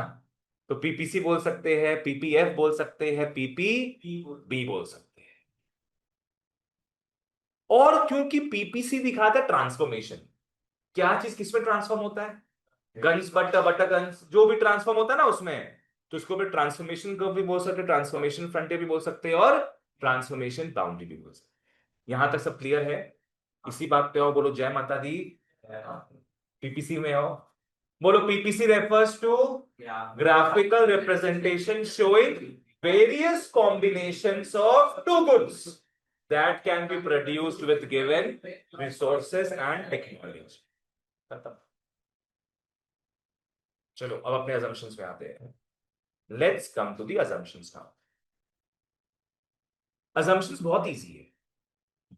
तो पीपीसी बोल सकते हैं, पीपीएफ बोल सकते हैं, पीपीबी बोल सकते हैं। और क्योंकि पीपीसी दिखाता है ट्रांसफॉर्मेशन, क्या चीज किसमें ट्रांसफॉर्म होता है, गन्स बट्टा बट्टा गन्स, जो भी ट्रांसफॉर्म होता है ना उसमें, तो इसको भी ट्रांसफॉर्मेशन को भी बोल सकते हैं, ट्रांसफॉर्मेशन फ्रंटियर भी बोल सकते हैं, और ट्रांसफॉर्मेशन बाउंड्री भी बोल सकते हैं। यहां तक सब क्लियर है। इसी बात पे आओ, बोलो जय माता दी। पीपीसी में आओ, बोलो PPC refers to graphical representation showing various combinations of two goods that can be produced with given resources and technology। खत्म। चलो अब अपने assumptions में आते हैं। Let's come to the assumptions now। assumptions बहुत इजी है,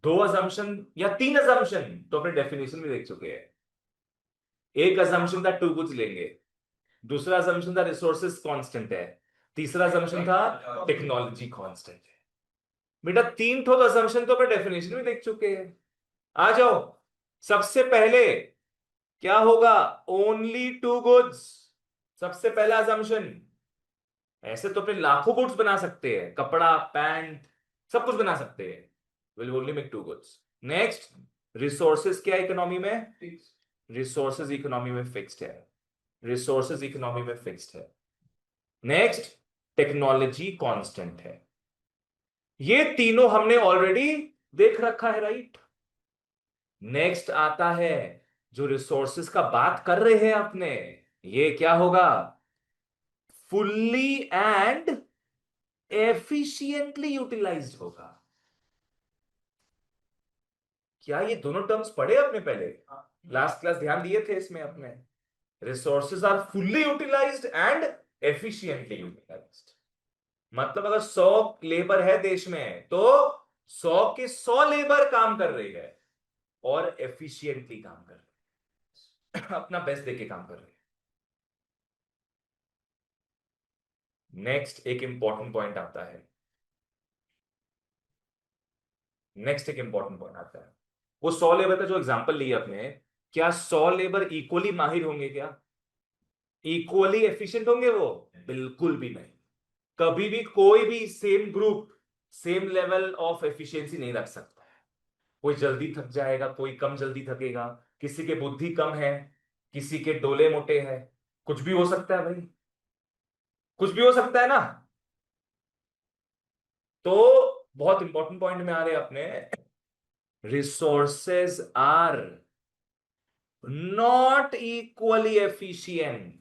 दो assumption या तीन assumption तो अपने definition में देख चुके हैं। एक assumption था two goods लेंगे, दूसरा assumption था रिसोर्सेस कांस्टेंट है, तीसरा assumption था टेक्नोलॉजी कांस्टेंट है। बेटा तीन ठो assumption तो अपने डेफिनेशन में देख चुके हैं। आ जाओ, सबसे पहले क्या होगा, ओनली टू गुड्स, सबसे पहला assumption। ऐसे तो अपने लाखों गुड्स बना सकते हैं, कपड़ा पैंट सब कुछ बना सकते हैं, will only make two goods. Next, resources क्या इकोनॉमी में, रिसोर्सेज इकोनॉमी में फिक्स्ड है, रिसोर्सेज इकोनॉमी में फिक्स्ड है। नेक्स्ट, टेक्नोलॉजी कांस्टेंट है। ये तीनों हमने ऑलरेडी देख रखा है, राइट। नेक्स्ट आता है जो रिसोर्सेज का बात कर रहे हैं अपने, ये क्या होगा, फुल्ली एंड एफिशिएंटली यूटिलाइज्ड होगा। क्या ये दोनों टर्म्स पढ़े अपने पहले, लास्ट क्लास ध्यान दिए थे इसमें अपने, resources are fully utilized and efficiently utilized. मतलब अगर 100 लेबर है देश में तो 100 के 100 लेबर काम कर रही है और एफिशिएंटली काम कर रही है, अपना बेस्ट देके काम कर रही है। नेक्स्ट एक इंपॉर्टेंट पॉइंट आता है, नेक्स्ट एक इंपॉर्टेंट पॉइंट आता है, वो 100 लेबर का जो एग्जांपल लिया अपने, क्या 100 लेबर इक्वली माहिर होंगे, क्या इक्वली एफिशिएंट होंगे वो, बिल्कुल भी नहीं। कभी भी कोई भी same group same level of efficiency नहीं रख सकता है। कोई जल्दी थक जाएगा, कोई कम जल्दी थकेगा, किसी के बुद्धि कम है, किसी के डोले मोटे हैं, कुछ भी हो सकता है भाई, कुछ भी हो सकता है ना। तो बहुत इंपॉर्टेंट पॉइंट में आ रहे हैं अपने, resources are not equally efficient,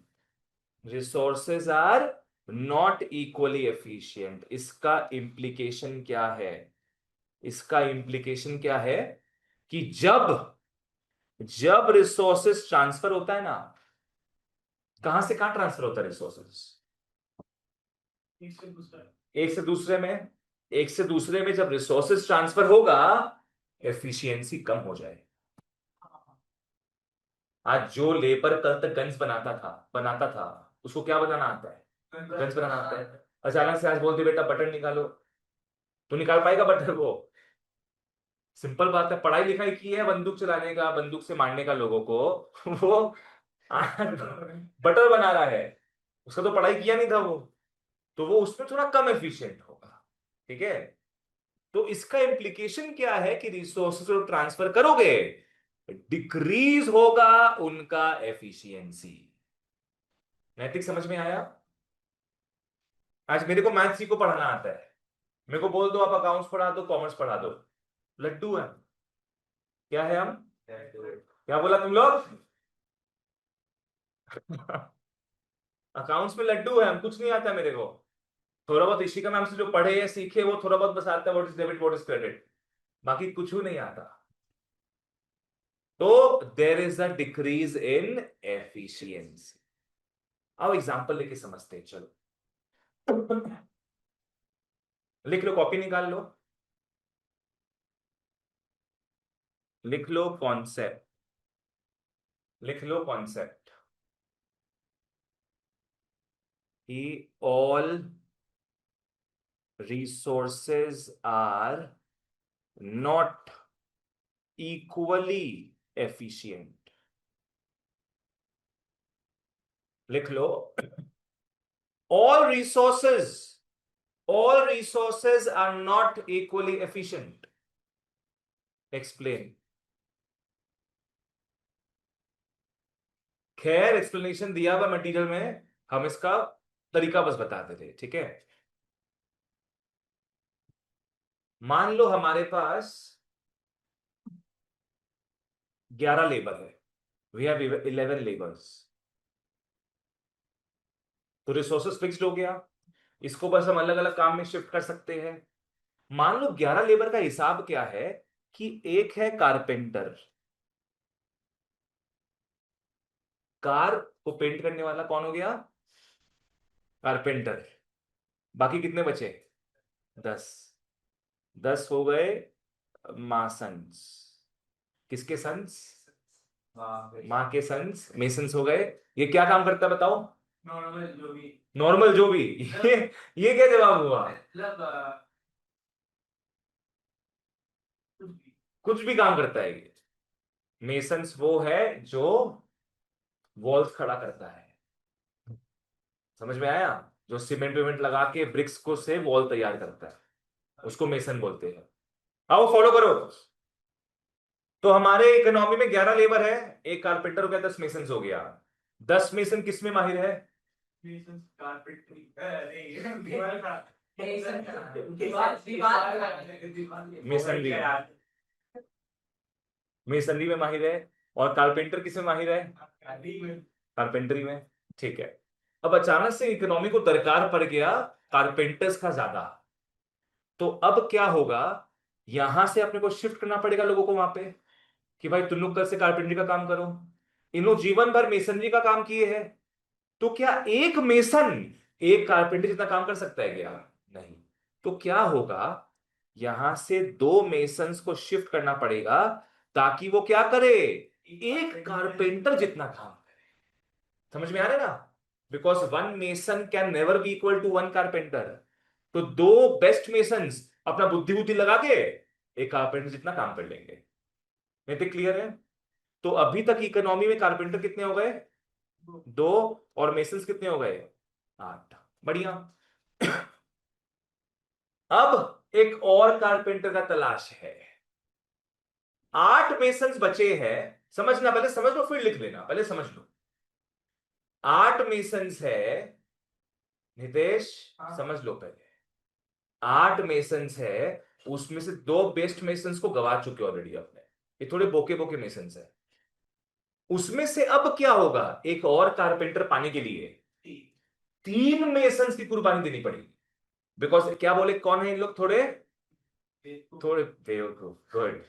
resources are not equally efficient. इसका इंप्लीकेशन क्या है? इसका इंप्लीकेशन क्या है कि जब जब रिसोर्सेज ट्रांसफर होता है ना, कहां से कहां ट्रांसफर होता है रिसोर्सेज? एक से दूसरे में। एक से दूसरे में जब रिसोर्सेज ट्रांसफर होगा, एफिशिएंसी कम हो जाए। आज जो लेबर कल तक गन्स बनाता था उसको क्या बनाना आता है? गन्स बनाना आता है। अचानक से आज बोलते बेटा बटन निकालो, तो निकाल पाएगा बटन वो? सिंपल बात है, पढ़ाई लिखाई की है बंदूक चलाने का, बंदूक से मारने का लोगों को, वो बटर बना रहा है। उसका तो पढ़ाई किया नहीं था वो, तो वो उसमें थोड़ा कम एफिशिएंट होगा। ठीक है, तो इसका इंप्लीकेशन क्या है कि रिसोर्सेज को ट्रांसफर करोगे, डिक्रीज होगा उनका एफिशिएंसी। नैतिक समझ में आया? आज मेरे को मैथ्स को पढ़ाना आता है, मेरे को बोल दो आप अकाउंट्स पढ़ा दो, कॉमर्स पढ़ा दो, लड्डू है। क्या है हम? क्या बोला तुम लोग? अकाउंट्स में लड्डू है हम, कुछ नहीं आता मेरे को। थोड़ा बहुत इशिका मैम से जो पढ़े या सीखे वो थोड़ा बहुत बस आता है, what is debit what is credit, बाकी कुछ भी नहीं आता। तो there is a decrease in efficiency. अब एग्जांपल लेके समझते हैं, चलो लिख लो, कॉपी निकाल लो, लिख लो कॉन्सेप्ट, लिख लो कॉन्सेप्ट कि all resources are not equally efficient। लिख लो, all resources are not equally efficient। explain। खैर एक्सप्लेनेशन दिया हुआ मटेरियल में, हम इसका तरीका बस बताते थे। ठीक है, मान लो हमारे पास 11 लेबर है, वी हैव 11 लेबर्स, तो रिसोर्सेस फिक्स्ड हो गया, इसको बस हम अलग अलग काम में शिफ्ट कर सकते हैं। मान लो 11 लेबर का हिसाब क्या है कि एक है कारपेंटर, कार को पेंट करने वाला कौन हो गया? कारपेंटर। बाकी कितने बचे? 10। 10 हो गए मासन्स। किसके सन्स? माँ के सन्स, मेसन्स हो गए। ये क्या काम करता है बताओ? नॉर्मल जो भी। नॉर्मल जो भी। ये क्या जवाब हुआ? मतलब कुछ भी काम करता है ये। मेसन्स वो है जो वॉल्स खड़ा करता है। समझ में आया? जो सीमेंट वेमेंट लगा के ब्रिक्स को से वॉल तैयार करता है, उसको मेसन बोलते हैं। आओ फॉलो करो। तो हमारे इकोनॉमी में 11 लेबर है, एक कारपेंटर हो गया, 10 मेसन हो गया। 10 मेसन किस में माहिर है? मेसनरी, मेसनरी में माहिर है। और कारपेंटर किस में माहिर है? कारपेंटरी में। ठीक है, अब अचानक से इकोनॉमी को दरकार पड़ गया कारपेंटर्स का ज्यादा, तो अब क्या होगा? यहां से अपने को शिफ्ट करना पड़ेगा लोगों को वहां पे, कि भाई तुम लोग कल से कारपेंटरी का काम करो। इन्हों जीवन भर मेसनरी का काम किए हैं, तो क्या एक मेसन एक कारपेंटर जितना काम कर सकता है क्या? नहीं। तो क्या होगा? यहां से 2 मेसन्स को शिफ्ट करना पड़ेगा, ताकि वो क्या करे? एक कारपेंटर जितना काम करे। समझ में आ रहा है ना? Because 1 mason can never be equal to 1 carpenter. तो 2 बेस्ट मेसन्स अपना बुद्धि बुद्धि लगा के एक कारपेंटर जितना काम कर लेंगे। नहीं तो क्लियर है? तो अभी तक इकोनॉमी में कारपेंटर कितने हो गए? 2। और मेसन्स कितने हो गए? 8। बढ़िया। अब एक और कारपेंटर का तलाश है। 8 मेसन्स बचे हैं। समझना, पहले समझ लो फिर लिख लेना, पहले समझ लो। 8 मेसन्स है नितेश, समझ लो पहले। 8 मेसन्स है, उसमें से 2 बेस्ट मेसन्स को गवा चुके ऑलरेडी अपने, ये थोड़े बोके बोके मेसन्स है। उसमें से अब क्या होगा? एक और कारपेंटर पाने के लिए 3 मेसन्स की कुर्बानी देनी पड़ेगी। बिकॉज क्या बोले, कौन है इन लोग, थोड़े थोड़े बेवकूफ, गुड,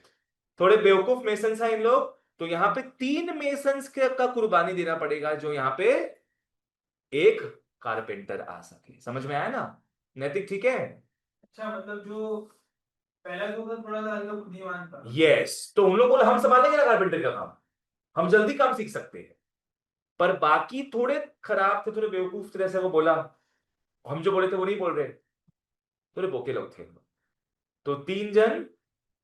थोड़े बेवकूफ मेसन्स हैं इन लोग। तो यहाँ पे 3 मेसन्स का कुर्बानी देना पड़ेगा, जो यहाँ पे एक कारपेंटर आ सके। समझ में आया ना नैतिक, ठीक है। अच्छा, मतलब जो पहला जो था थोड़ा सा अलग बुद्धिमान था। यस, तो उन लोगों को हम संभालेंगे ना कारपेंटर का काम, हम जल्दी काम सीख सकते हैं। पर बाकी थोड़े खराब थे, थोड़े बेवकूफ थे, जैसे वो बोला, हम जो बोले थे वो नहीं बोल रहे, थोड़े बोके लोग थे। तो 3 जन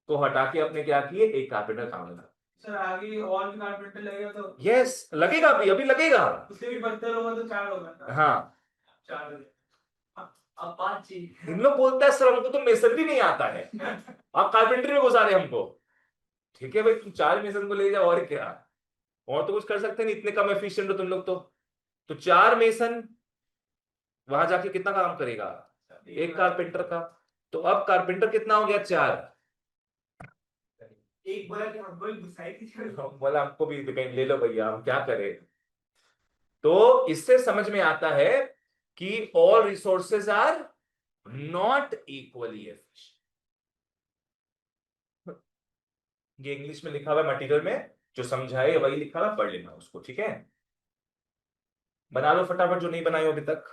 को हटा के अपने क्या किए, एक कारपेंटर काम लगा। सर आगे और भी कारपेंटर लगेगा तो यस, लगेगा, अभी लगेगा। उससे भी बदतर होगा तो 4 होगा। हाँ, 4 हो गए। अब 5 चीज। इन लोग बोलता है सर हमको तो मेसनरी नहीं आता है, आप कारपेंटरी में घुसा रहे हमको। ठीक है भाई, तुम 4 मेसन को ले जाओ, और क्या, और तो कुछ कर सकते नहीं, इतने कम एफिशिएंट हो तुम लोग तो 4 मेसन वहां जाके कितना काम करेगा, एक कारपेंटर का। तो अब कारपेंटर कितना हो गया, 4। एक बोला कि हमको ही घुसाई थी। बोला हमको भी कहीं ले लो भैया, हम क्या करें। तो इससे समझ में आता है कि all resources are not equally efficient. ये इंग्लिश में लिखा हुआ है मटेरियल में, जो समझाए वही लिखा हुआ, पढ़ लेना उसको, ठीक है। बना लो फटाफट जो नहीं बनाई हो अभी तक।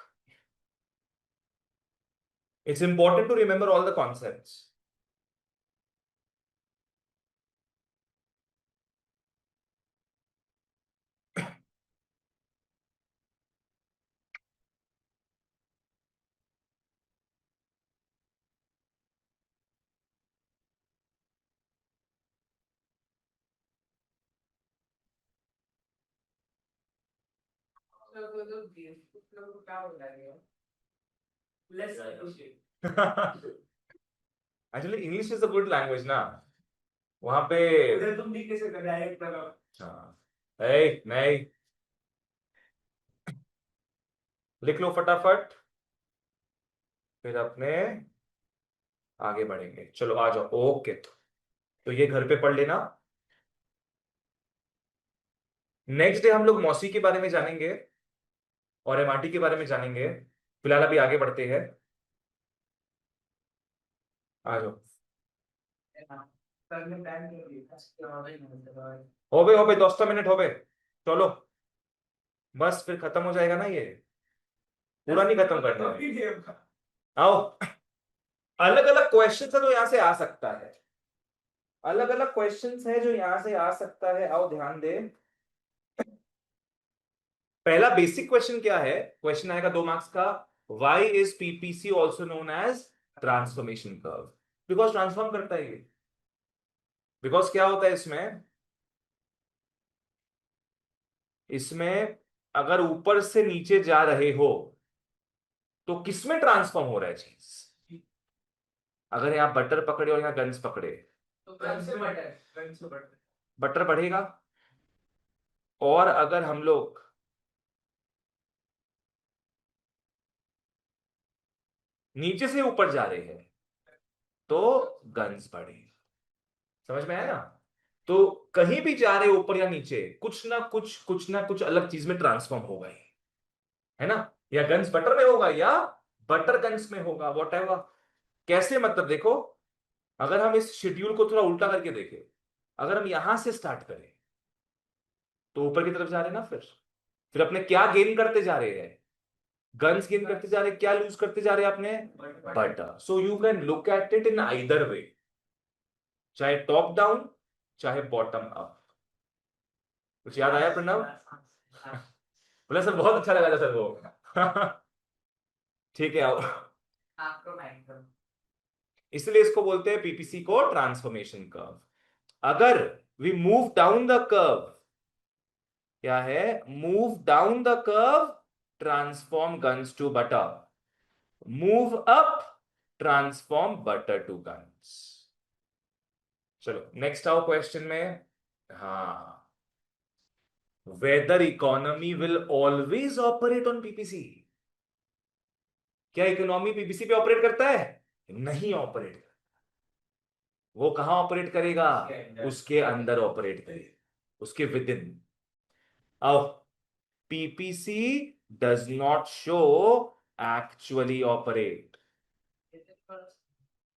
It's important to remember all the concepts. तो लोगों को क्या होता है? Less actually English is a good language ना, वहां पे। उधर तुम भी कैसे कर डायरेक्ट लगा। हाँ, नहीं, लिख लो फटाफट, फिर अपने आगे बढ़ेंगे। चलो आ जाओ, ओके। तो ये घर पे पढ़ लेना। नेक्स्ट डे हम लोग मौसी के बारे में जानेंगे और एमआरटी के बारे में जानेंगे। फिलहाल अभी आगे बढ़ते हैं, आ जाओ। करने टाइम नहीं लगेगा। हो गए 10 मिनट हो गए, चलो बस, फिर खत्म हो जाएगा ना ये, पूरा नहीं खत्म करना है। आओ, अलग अलग क्वेश्चन है तो यहां से आ सकता है, अलग अलग क्वेश्चंस है जो यहां से आ सकता है। आओ ध्यान दे, पहला बेसिक क्वेश्चन क्या है, क्वेश्चन आएगा 2 मार्क्स का, why is PPC also known as transformation curve. Because transform करता है ये। बिकॉज क्या होता है इसमें, इसमें अगर ऊपर से नीचे जा रहे हो तो किसमें ट्रांसफॉर्म हो रहा है चीज। अगर यहां बटर पकड़े और यहां गन्स पकड़े, तो गन से बटर। बटर बढ़ेगा। और अगर हम लोग नीचे से ऊपर जा रहे हैं तो गन्स बढ़ेगा। समझ में आया ना। तो कहीं भी जा रहे हो ऊपर या नीचे, कुछ ना कुछ अलग चीज में ट्रांसफॉर्म होगा ही, है ना। या गन्स बटर में होगा या बटर गन्स में होगा, वॉट एवर। कैसे, मतलब देखो, अगर हम इस शेड्यूल को थोड़ा उल्टा करके देखें, अगर हम यहां से स्टार्ट करें तो ऊपर की तरफ जा रहे हैं ना, फिर अपने क्या गेन करते जा रहे हैं, गन्स गेन करते जा रहे हैं, क्या लूज करते जा रहे हैं अपने, butter. So you can look at it in either way, चाहे टॉप डाउन चाहे बॉटम अप। कुछ याद आया प्रणव? बोला सर बहुत अच्छा लगा था सर वो। ठीक है, आओ। आपको माइक्रो इसलिए इसको बोलते हैं पीपीसी को ट्रांसफॉर्मेशन कर्व। अगर we move down the curve, क्या है, move down the curve, transform guns to butter, move up, transform butter to guns. चलो नेक्स्ट आओ क्वेश्चन में। हाँ, whether economy will always operate on PPC. क्या economy PPC पे operate करता है? नहीं ऑपरेट करता। वो कहां ऑपरेट करेगा? उसके अंदर ऑपरेट करेगा, उसके विद इन। आओ, PPC does not show actually operate.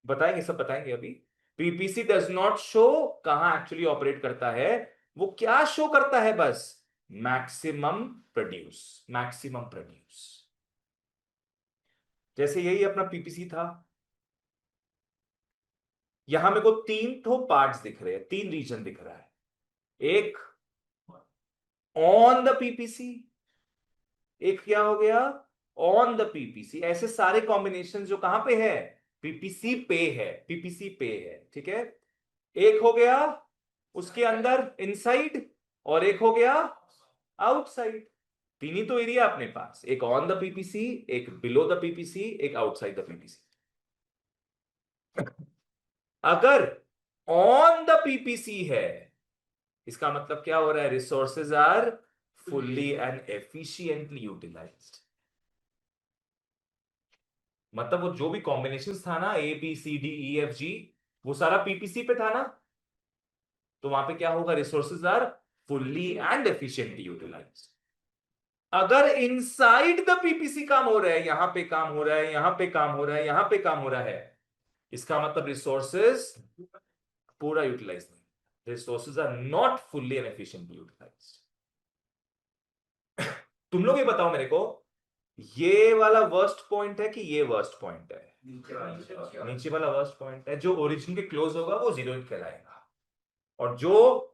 बताएंगे, सब बताएंगे अभी। PPC does not show कहां एक्चुअली ऑपरेट करता है, वो क्या शो करता है, बस मैक्सिमम प्रोड्यूस, मैक्सिमम प्रोड्यूस। जैसे यही अपना PPC था, यहां मेरे को 3 पार्ट्स दिख रहे हैं, 3 रीजन दिख रहा है। एक ऑन द PPC, एक क्या हो गया, ऑन द PPC। ऐसे सारे कॉम्बिनेशन जो कहां पे है, PPC पे है, PPC पे है, ठीक है। एक हो गया उसके अंदर इनसाइड, और एक हो गया आउटसाइड। तीन ही तो एरिया अपने पास, एक ऑन द PPC, एक बिलो द PPC, एक आउटसाइड द PPC। अगर ऑन द PPC है, इसका मतलब क्या हो रहा है, resources are fully and efficiently utilized. मतलब वो जो भी कॉम्बिनेशन था ना, ABCDEFG, वो सारा PPC पे था ना, तो वहां पे क्या होगा, resources are fully and efficiently utilized. अगर इनसाइड द PPC काम हो रहा है, यहां पे काम हो रहा है, यहां पे काम हो रहा है, यहां पे काम हो रहा है, इसका मतलब रिसोर्सेज पूरा यूटिलाइज नहीं, resources are not fully and efficiently utilized. तुम लोग ये बताओ मेरे को, ये वाला वर्स्ट पॉइंट है कि ये वर्स्ट पॉइंट है? नीचे वाला वर्स्ट पॉइंट है। जो ओरिजिन के क्लोज होगा वो 0 कहलाएगा, और जो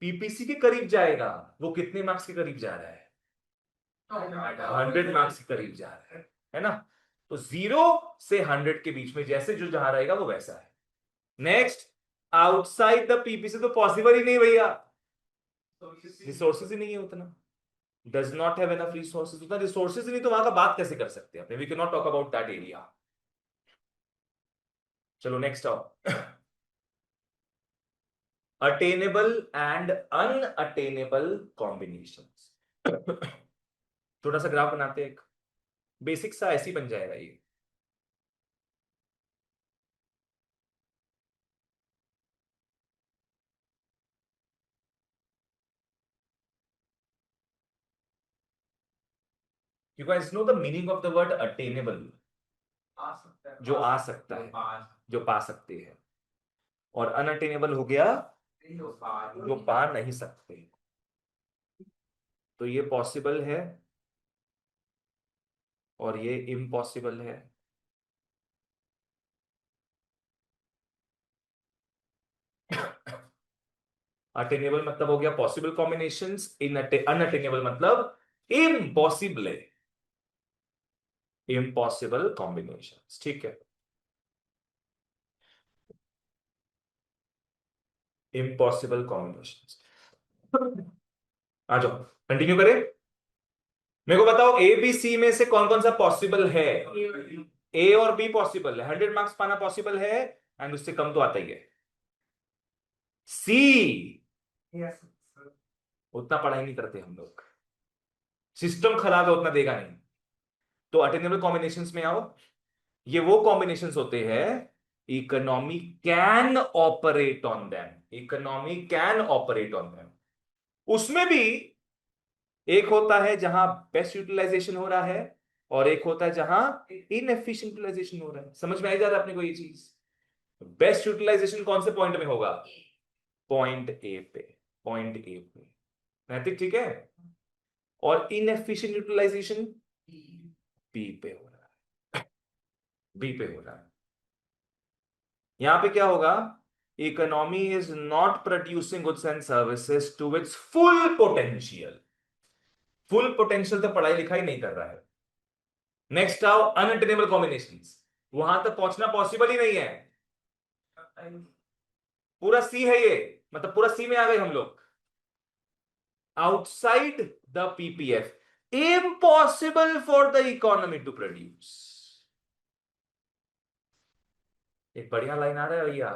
PPC के करीब जाएगा वो कितने मार्क्स के करीब जा रहा है, 100 मार्क्स के करीब जा रहा है ना। तो 0 से 100 के बीच में जैसे जो जहां रहेगा वो वैसा है। नेक्स्ट, आउटसाइड द PPC तो पॉसिबल ही नहीं भैया, रिसोर्सेज ही नहीं है उतना, does not have enough resources, उतना रिसोर्सेज नहीं, तो वहां का बात कैसे कर सकते हैं, we can not talk about that area. चलो नेक्स्ट आओ, अटेनेबल एंड अनअटेनेबल कॉम्बिनेशंस। छोटा सा ग्राफ बनाते हैं, एक बेसिक सा, ऐसे ही बन जाएगा ये। You guys know the meaning of the word attainable? आ सकता है, जो आ सकता है, जो पा सकते हैं, और अनअटेनेबल हो गया जो पा नहीं सकते। तो ये पॉसिबल है और ये इम्पॉसिबल है। अटेनेबल मतलब हो गया पॉसिबल कॉम्बिनेशंस, अनअटेनेबल मतलब इम्पॉसिबल है, इम्पॉसिबल कॉम्बिनेशंस, ठीक है। Impossible combinations. आ जाओ कंटिन्यू करें। मेरे को बताओ ABC में से कौन कौन सा पॉसिबल है? A और B पॉसिबल है, 100 मार्क्स पाना पॉसिबल है, एंड उससे कम तो आता ही है। C, उतना पढ़ाई नहीं करते हम लोग, सिस्टम खराब है, उतना देगा नहीं। तो अटेनेबल कॉम्बिनेशंस में आओ, ये वो कॉम्बिनेशंस होते हैं, economy can operate on them, economy can operate on them. उसमें भी एक होता है जहां बेस्ट यूटिलाइजेशन हो रहा है, और एक होता है जहां इनएफिशिएंट यूटिलाइजेशन हो रहा है। समझ में आई जा रहा है अपने को ये चीज? बेस्ट यूटिलाइजेशन कौन से पॉइंट में होगा? पॉइंट ए पे, पॉइंट ए पे, नैतिक, ठीक है। और इनएफिशिएंट यूटिलाइजेशन बी पे हो रहा है, बी पे हो रहा है। यहां पे क्या होगा, economy is not producing goods and services to its full potential. Full potential तो पढ़ाई लिखाई नहीं कर रहा है। नेक्स्ट आओ अनअटेनेबल कॉम्बिनेशंस, वहां तक पहुंचना पॉसिबल ही नहीं है। पूरा सी है ये, मतलब पूरा सी में आ गए हम लोग। Outside the PPF, impossible for the economy to produce. एक बढ़िया लाइन आ रहा है भैया।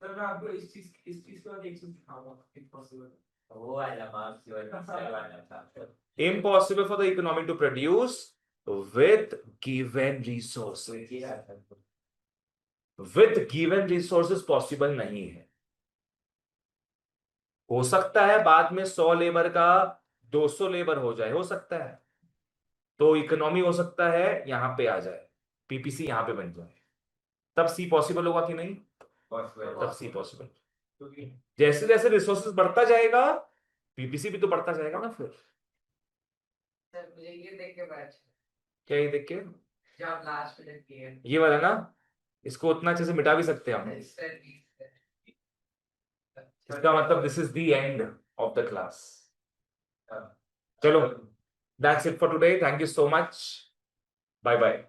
सर मैं आपको इस चीज के बाद एक चीज दिखाऊंगा, इम्पॉसिबल। वो वाला मार्क्स वाला था। Impossible for the economy to produce with given resources. With given resources possible नहीं है। हो सकता है बाद में 100 लेबर का 200 लेबर हो जाए, हो सकता है। तो इकोनॉमी हो सकता है यहाँ पे आ जाए, पीपीसी यहाँ पे बन जाए, तब सी पॉसिबल होगा कि नहीं? तब सी पॉसिबल। जैसे जैसे रिसोर्सेज बढ़ता जाएगा, पीपीसी भी तो बढ़ता जाएगा ना फिर। सर मुझे ये देख के बड़ा अच्छा क्या ये देख के? जो आप लास्ट में किए ये वाला ना, इसको उतना अच्छे से मिटा भी सकते हैं हम। इसका मतलब this is the end of the class. चलो, that's it for today, thank you so much, bye bye.